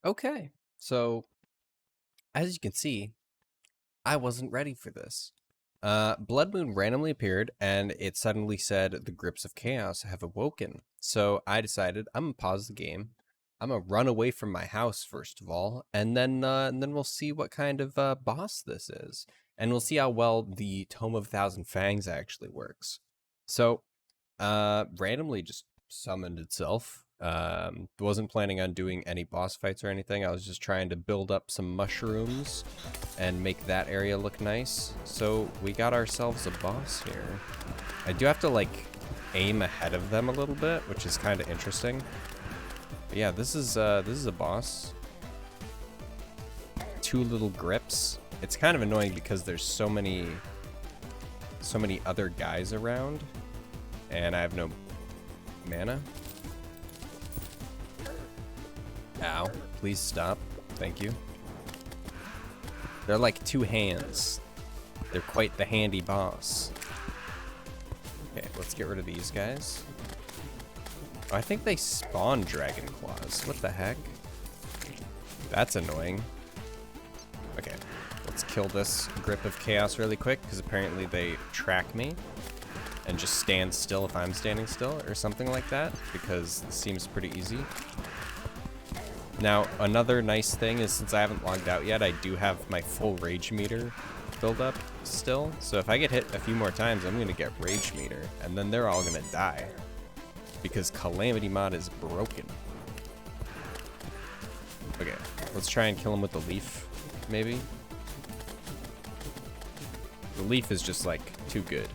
Okay, so as you can see, I wasn't ready for this. Blood Moon randomly appeared and it suddenly said the grips of chaos have awoken. So I decided I'm gonna pause the game. I'm gonna run away from my house first of all, and then we'll see what kind of boss this is, and we'll see how well the Tome of Thousand Fangs actually works. So randomly just summoned itself. Wasn't planning on doing any boss fights or anything. I was just trying to build up some mushrooms and make that area look nice. So we got ourselves a boss here. I do have to like aim ahead of them a little bit, which is kind of interesting. But yeah, this is a boss. Two little grips. It's kind of annoying because there's so many other guys around, and I have no mana. Ow, please stop. Thank you. They're like two hands. They're quite the handy boss. Okay, let's get rid of these guys. Oh, I think they spawn dragon claws. What the heck? That's annoying. Okay, let's kill this grip of chaos really quick, because apparently they track me and just stand still if I'm standing still or something like that, because it seems pretty easy. Now, another nice thing is, since I haven't logged out yet, I do have my full rage meter filled up still. So if I get hit a few more times, I'm going to get rage meter, and then they're all going to die, because Calamity Mod is broken. Okay, let's try and kill him with the leaf, maybe. The leaf is just, like, too good,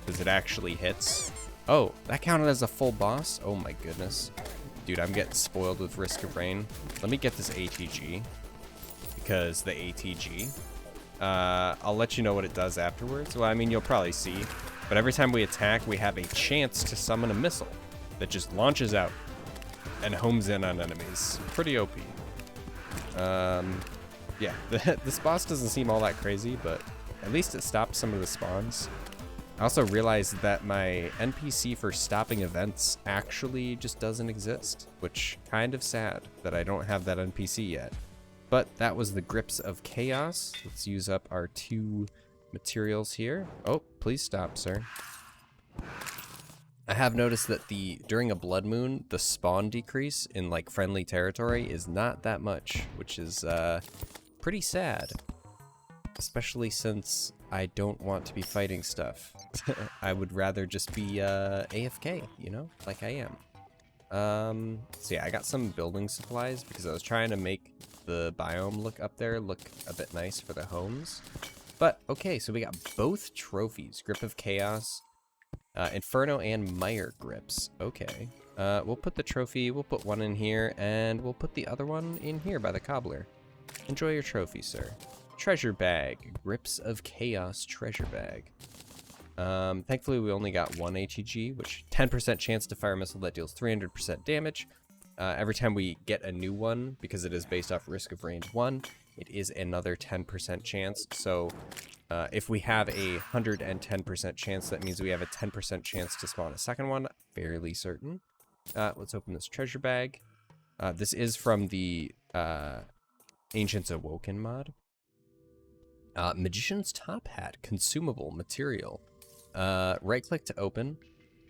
because it actually hits. Oh, that counted as a full boss? Oh my goodness. Dude, I'm getting spoiled with Risk of Rain. Let me get this ATG, because the ATG, I'll let you know what it does afterwards. Well, I mean, you'll probably see, but every time we attack, we have a chance to summon a missile that just launches out and homes in on enemies. Pretty OP. Yeah, this boss doesn't seem all that crazy, but at least it stops some of the spawns. I also realized that my NPC for stopping events actually just doesn't exist, which kind of sad that I don't have that NPC yet. But that was the Grips of Chaos. Let's use up our 2 materials here. Oh, please stop, sir. I have noticed that during a blood moon, the spawn decrease in like friendly territory is not that much, which is pretty sad. Especially since I don't want to be fighting stuff. I would rather just be AFK, you know, like I am. So yeah, I got some building supplies because I was trying to make the biome look up there look a bit nice for the homes. But okay, so we got both trophies, Grip of Chaos, Inferno and Mire grips. Okay, we'll put the trophy, we'll put one in here, and we'll put the other one in here by the cobbler. Enjoy your trophy, sir. Treasure bag, Grips of Chaos treasure bag. Thankfully we only got 1 ATG, which 10% chance to fire a missile that deals 300% damage. Every time we get a new one, because it is based off Risk of Range 1, it is another 10% chance. So if we have a 110% chance, that means we have a 10% chance to spawn a second one, fairly certain. Let's open this treasure bag. This is from the Ancients Awoken mod. Magician's Top Hat, consumable material. Right click to open.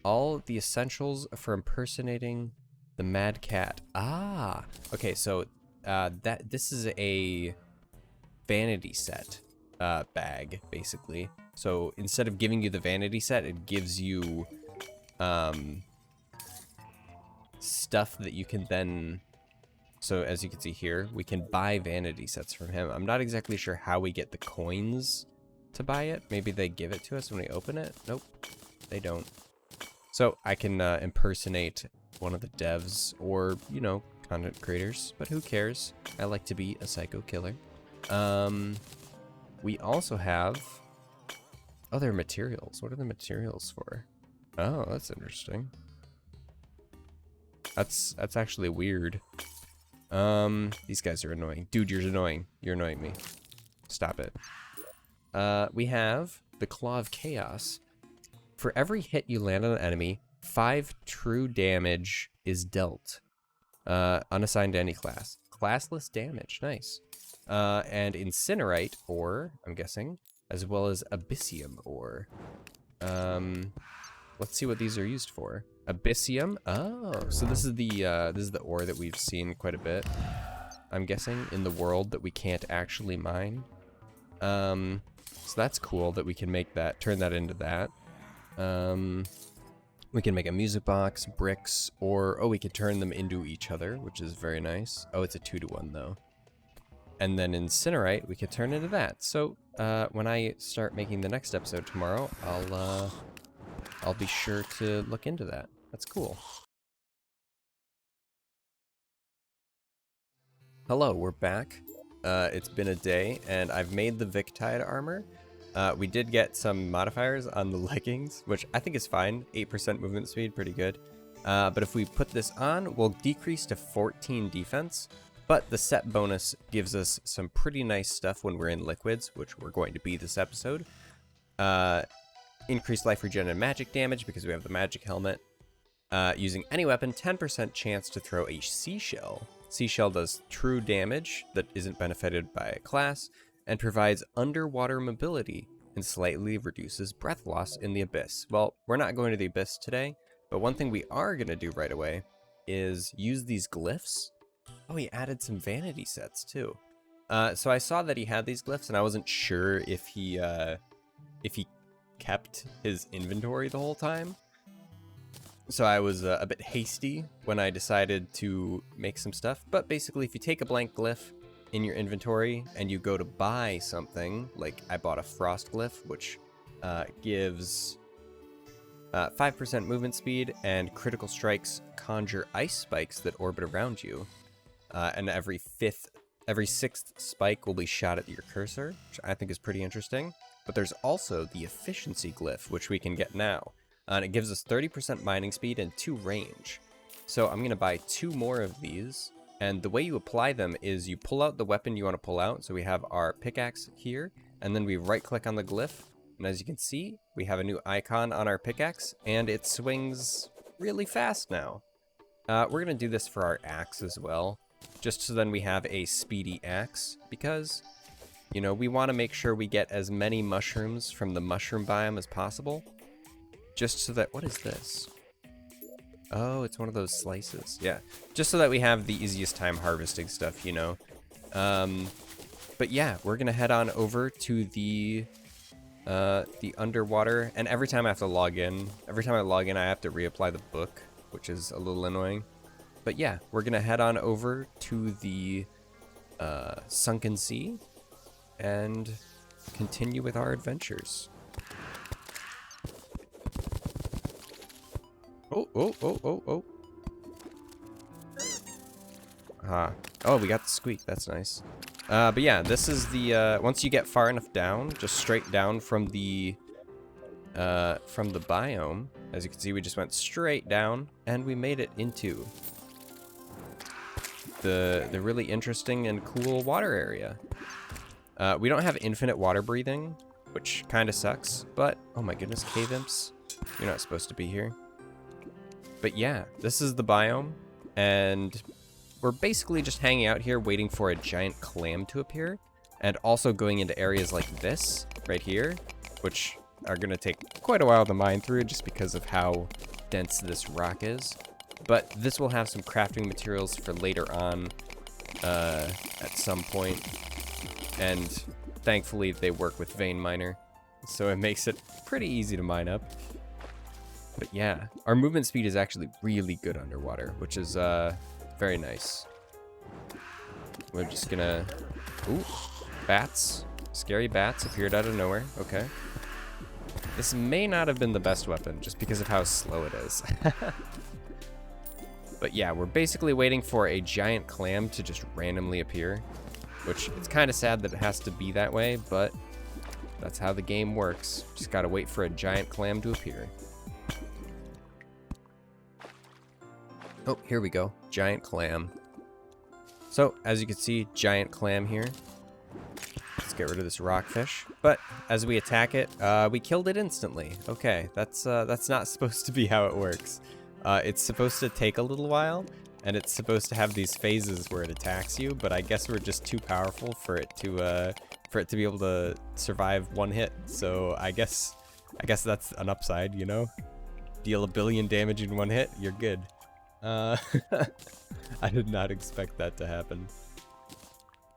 All the essentials for impersonating the Mad Cat. Ah, okay, so this is a vanity set bag, basically. So instead of giving you the vanity set, it gives you stuff that you can then... So as you can see here, we can buy vanity sets from him. I'm not exactly sure how we get the coins to buy it. Maybe they give it to us when we open it. Nope, they don't. So I can impersonate one of the devs or, you know, content creators, but who cares? I like to be a psycho killer. We also have other materials. What are the materials for? Oh, that's interesting. That's actually weird. These guys are annoying. Dude, you're annoying. You're annoying me. Stop it. We have the Claw of Chaos. For every hit you land on an enemy, 5 true damage is dealt. Unassigned to any class. Classless damage, nice. And Incinerite ore, I'm guessing, as well as Abyssium ore. Let's see what these are used for. Abyssium, oh, so this is the ore that we've seen quite a bit, I'm guessing, in the world that we can't actually mine. So that's cool that we can make that, turn that into that. We can make a music box, bricks, or, oh, we could turn them into each other, which is very nice. Oh, it's a 2-to-1 though. And then Incinerite, we could turn into that. So, when I start making the next episode tomorrow, I'll be sure to look into that. That's cool. Hello, we're back. It's been a day, and I've made the Victide armor. We did get some modifiers on the leggings, which I think is fine. 8% movement speed, pretty good. But if we put this on, we'll decrease to 14 defense. But the set bonus gives us some pretty nice stuff when we're in liquids, which we're going to be this episode. Increased life regen and magic damage because we have the magic helmet. Using any weapon, 10% chance to throw a seashell. Seashell does true damage that isn't benefited by a class, and provides underwater mobility and slightly reduces breath loss in the abyss. Well, we're not going to the abyss today, but one thing we are going to do right away is use these glyphs. Oh, he added some vanity sets too. So I saw that he had these glyphs, and I wasn't sure if he kept his inventory the whole time. So I was a bit hasty when I decided to make some stuff. But basically, if you take a blank glyph in your inventory and you go to buy something, like I bought a frost glyph, which gives 5% movement speed, and critical strikes conjure ice spikes that orbit around you. And every sixth spike will be shot at your cursor, which I think is pretty interesting. But there's also the efficiency glyph, which we can get now. And it gives us 30% mining speed and 2 range. So I'm going to buy 2 more of these. And the way you apply them is you pull out the weapon you want to pull out. So we have our pickaxe here, and then we right click on the glyph. And as you can see, we have a new icon on our pickaxe, and it swings really fast now. We're going to do this for our axe as well, just so then we have a speedy axe, because, you know, we want to make sure we get as many mushrooms from the mushroom biome as possible, just so that, what is this? Oh, it's one of those slices. Yeah, just so that we have the easiest time harvesting stuff, you know. But yeah, we're going to head on over to the underwater, and every time I have to log in, I have to reapply the book, which is a little annoying. But yeah, we're gonna head on over to the sunken sea and continue with our adventures. Oh. Oh, we got the squeak, that's nice. But yeah, this is the, once you get far enough down, just straight down from the biome, as you can see, we just went straight down, and we made it into the really interesting and cool water area. We don't have infinite water breathing, which kind of sucks, but, oh my goodness, cave imps, you're not supposed to be here. But yeah, this is the biome, and we're basically just hanging out here waiting for a giant clam to appear, and also going into areas like this, right here, which are going to take quite a while to mine through just because of how dense this rock is. But this will have some crafting materials for later on at some point, and thankfully they work with vein miner, so it makes it pretty easy to mine up. But yeah, our movement speed is actually really good underwater, which is very nice. We're just gonna... Ooh, bats. Scary bats appeared out of nowhere. Okay. This may not have been the best weapon, just because of how slow it is. But yeah, we're basically waiting for a giant clam to just randomly appear, which it's kind of sad that it has to be that way, but that's how the game works. Just gotta wait for a giant clam to appear. Oh, here we go. Giant clam. So, as you can see, giant clam here. Let's get rid of this rockfish. But as we attack it, we killed it instantly. Okay, that's not supposed to be how it works. It's supposed to take a little while, and it's supposed to have these phases where it attacks you, but I guess we're just too powerful for it to be able to survive one hit. So I guess that's an upside, you know? Deal 1 billion damage in one hit, you're good. I did not expect that to happen.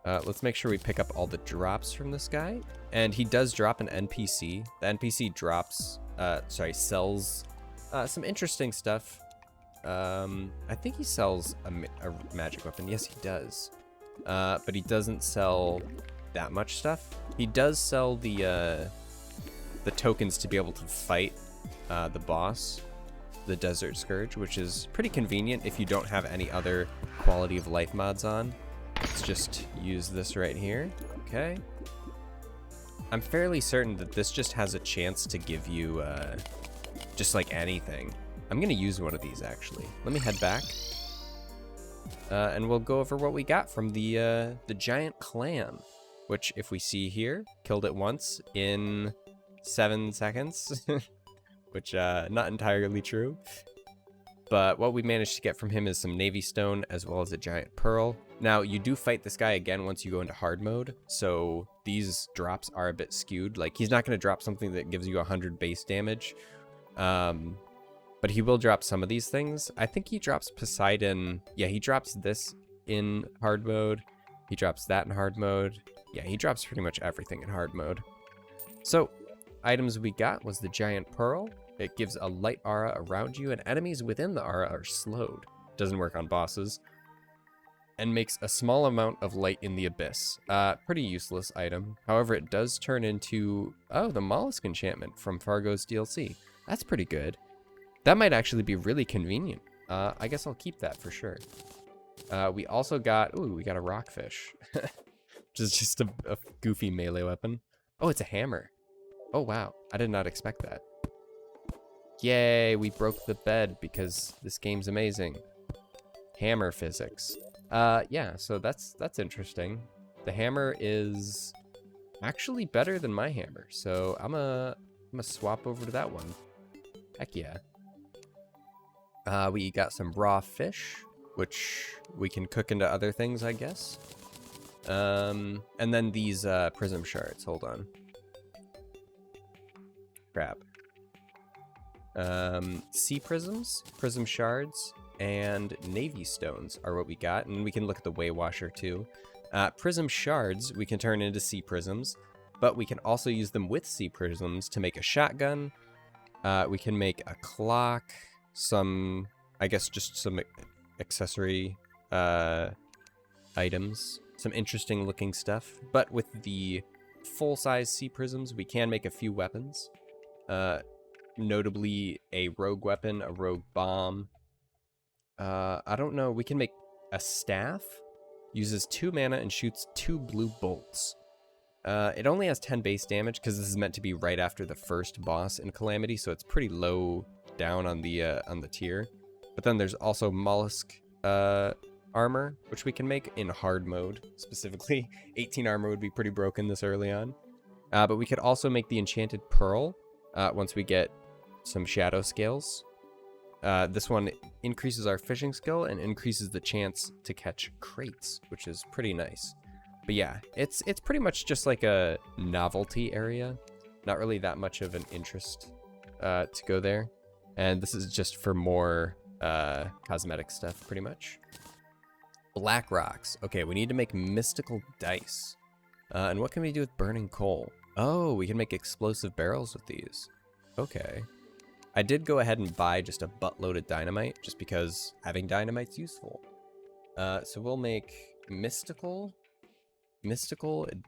Let's make sure we pick up all the drops from this guy. And he does drop an NPC. The NPC drops, sells some interesting stuff. I think he sells a magic weapon. Yes, he does. But he doesn't sell that much stuff. He does sell the tokens to be able to fight the boss, the Desert Scourge, which is pretty convenient if you don't have any other quality of life mods on. Let's just use this right here. Okay. I'm fairly certain that this just has a chance to give you just like anything. I'm gonna use one of these actually. Let me head back. And we'll go over what we got from the giant clam, which if we see here, killed it once in 7 seconds, which not entirely true. But what we managed to get from him is some Navy Stone as well as a giant pearl. Now, you do fight this guy again once you go into hard mode, so these drops are a bit skewed. Like, he's not going to drop something that gives you 100 base damage, but he will drop some of these things. I think he drops Poseidon. Yeah, he drops this in hard mode. He drops that in hard mode. Yeah, he drops pretty much everything in hard mode. So, items we got was the giant pearl. It gives a light aura around you, and enemies within the aura are slowed. Doesn't work on bosses. And makes a small amount of light in the abyss. Pretty useless item. However, it does turn into, oh, the mollusk enchantment from Fargo's DLC. That's pretty good. That might actually be really convenient. I guess I'll keep that for sure. We also got, ooh, we got a rockfish. Which is just a goofy melee weapon. Oh, it's a hammer. Oh, wow. I did not expect that. Yay, we broke the bed because this game's amazing. Hammer physics. Yeah, so that's interesting. The hammer is actually better than my hammer, so I'm gonna swap over to that one. Heck yeah. We got some raw fish, which we can cook into other things, I guess. And then these prism shards. Hold on. Crap. Sea prisms, prism shards, and navy stones are what we got, and we can look at the way washer too. Prism shards we can turn into sea prisms, but we can also use them with sea prisms to make a shotgun. We can make a clock, some, I guess just some accessory items, some interesting looking stuff. But with the full-size sea prisms, we can make a few weapons. Notably a rogue weapon, a rogue bomb. I don't know, we can make a staff, uses 2 mana and shoots 2 blue bolts. It only has 10 base damage because this is meant to be right after the first boss in Calamity, so it's pretty low down on the tier. But then there's also mollusk armor, which we can make in hard mode specifically. 18 armor would be pretty broken this early on. But we could also make the enchanted pearl once we get some shadow scales. This one increases our fishing skill and increases the chance to catch crates, which is pretty nice. But yeah, it's pretty much just like a novelty area. Not really that much of an interest to go there. And this is just for more cosmetic stuff, pretty much. Black rocks. Okay, we need to make mystical dice. And what can we do with burning coal? Oh, we can make explosive barrels with these. Okay. I did go ahead and buy just a buttload of dynamite, just because having dynamite's useful. So we'll make mystical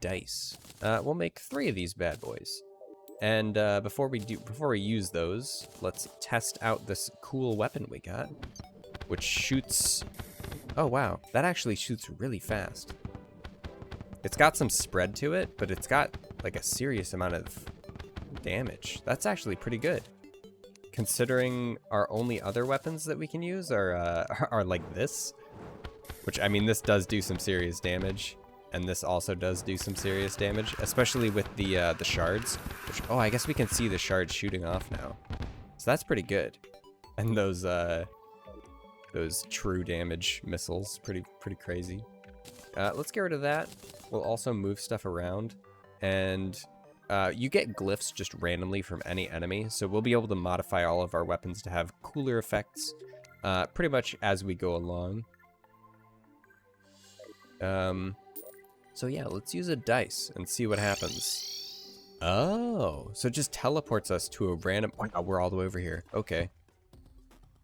dice. We'll make 3 of these bad boys. And before we use those, let's test out this cool weapon we got, which shoots. Oh wow, that actually shoots really fast. It's got some spread to it, but it's got like a serious amount of damage. That's actually pretty good, considering our only other weapons that we can use are like this, which, I mean, this does do some serious damage, and this also does do some serious damage, especially with the shards. Which, oh, I guess we can see the shards shooting off now, so that's pretty good. And those those true damage missiles. Pretty crazy. Let's get rid of that. We'll also move stuff around. And you get glyphs just randomly from any enemy. So we'll be able to modify all of our weapons to have cooler effects pretty much as we go along. So yeah, let's use a dice and see what happens. Oh, so it just teleports us to a random... Oh, we're all the way over here. Okay.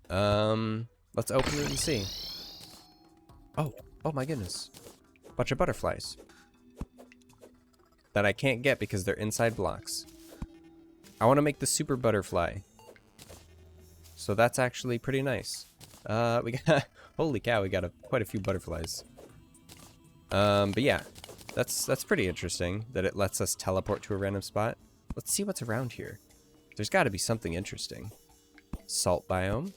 Let's open it and see. Oh my goodness. Bunch of butterflies. That I can't get because they're inside blocks. I want to make the super butterfly. So that's actually pretty nice. We got... Holy cow, we got quite a few butterflies. But yeah. That's pretty interesting that it lets us teleport to a random spot. Let's see what's around here. There's got to be something interesting. Salt biome.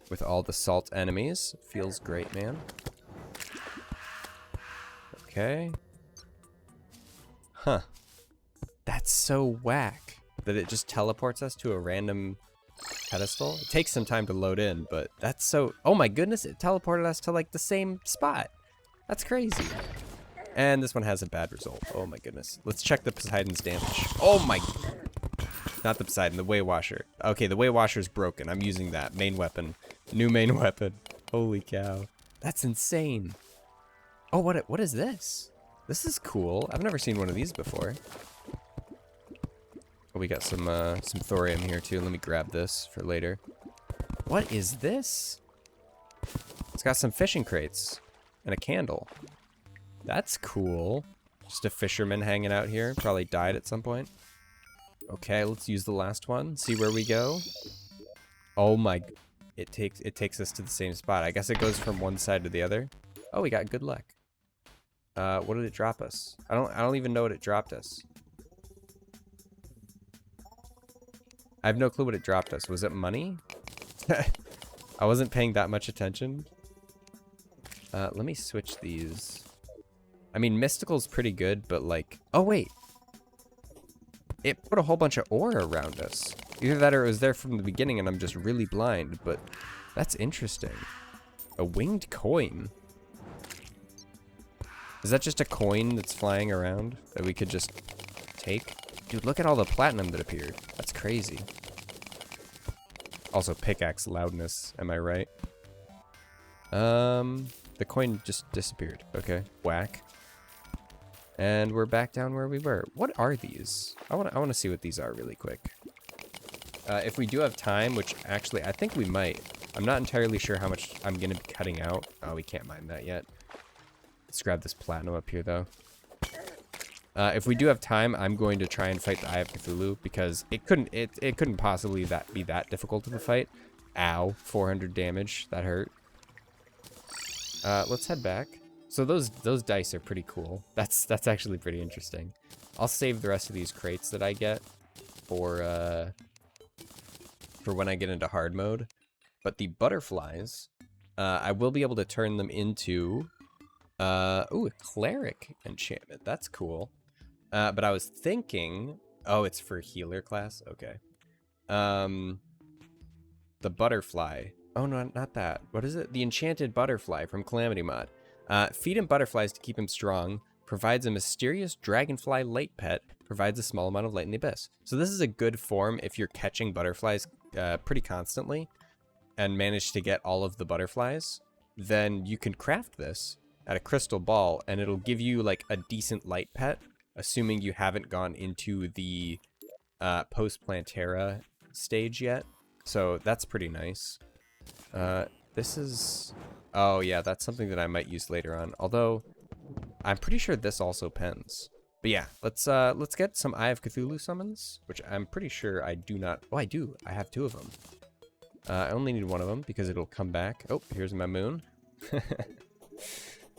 With all the salt enemies. Feels great, man. Okay. Huh. That's so whack that it just teleports us to a random pedestal. It takes some time to load in, but that's so... Oh my goodness, it teleported us to like the same spot. That's crazy. And this one has a bad result. Oh my goodness. Let's check the Poseidon's damage. Oh my... Not the Poseidon, the Way Washer. Okay, the Way Washer's broken. I'm using that. Main weapon. New main weapon. Holy cow. That's insane. Oh, what is this? This is cool. I've never seen one of these before. Oh, we got some thorium here too. Let me grab this for later. What is this? It's got some fishing crates. And a candle. That's cool. Just a fisherman hanging out here. Probably died at some point. Okay, let's use the last one. See where we go. Oh my... It takes us to the same spot. I guess it goes from one side to the other. Oh, we got good luck. What did it drop us? I don't even know what it dropped us. I have no clue what it dropped us. Was it money? I wasn't paying that much attention. Let me switch these. I mean, Mystical's pretty good, but like... Oh, wait. It put a whole bunch of ore around us. Either that or it was there from the beginning and I'm just really blind, but that's interesting. A winged coin. Is that just a coin that's flying around that we could just take? Dude, look at all the platinum that appeared. That's crazy. Also, pickaxe loudness, am I right? The coin just disappeared. Okay, whack. And we're back down where we were. What are these? I want to see what these are really quick. If we do have time, which actually I think we might. I'm not entirely sure how much I'm going to be cutting out. Oh, we can't mine that yet. Let's grab this platinum up here, though. If we do have time, I'm going to try and fight the Eye of Cthulhu because it couldn't possibly be that difficult of a fight. Ow, 400 damage. That hurt. Let's head back. So those dice are pretty cool. That's actually pretty interesting. I'll save the rest of these crates that I get for when I get into hard mode. But the butterflies, I will be able to turn them into a cleric enchantment. That's cool. But I was thinking, oh, it's for healer class. Okay. The butterfly. Oh, no, not that. What is it? The enchanted butterfly from Calamity Mod. Feed him butterflies to keep him strong. Provides a mysterious dragonfly light pet. Provides a small amount of light in the abyss. So this is a good form if you're catching butterflies pretty constantly and manage to get all of the butterflies. Then you can craft this at a crystal ball and it'll give you like a decent light pet, assuming you haven't gone into the post-Plantera stage yet. So that's pretty nice. This is... Oh yeah, that's something that I might use later on. Although, I'm pretty sure this also pens. But yeah, let's get some Eye of Cthulhu summons, which I'm pretty sure I do not... Oh, I do. I have 2 of them. I only need 1 of them because it'll come back. Oh, here's my moon.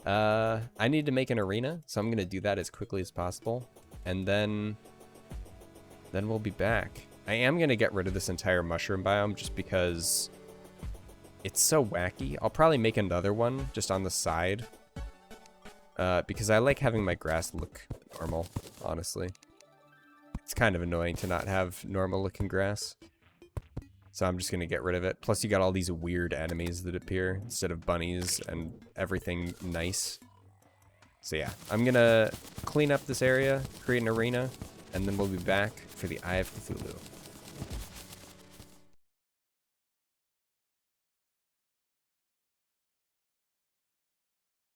I need to make an arena, so I'm going to do that as quickly as possible. And then we'll be back. I am going to get rid of this entire mushroom biome just because it's so wacky. I'll probably make another one just on the side. Because I like having my grass look normal, honestly. It's kind of annoying to not have normal looking grass. So I'm just going to get rid of it. Plus you got all these weird enemies that appear instead of bunnies and everything nice. So yeah, I'm going to clean up this area, create an arena, and then we'll be back for the Eye of Cthulhu.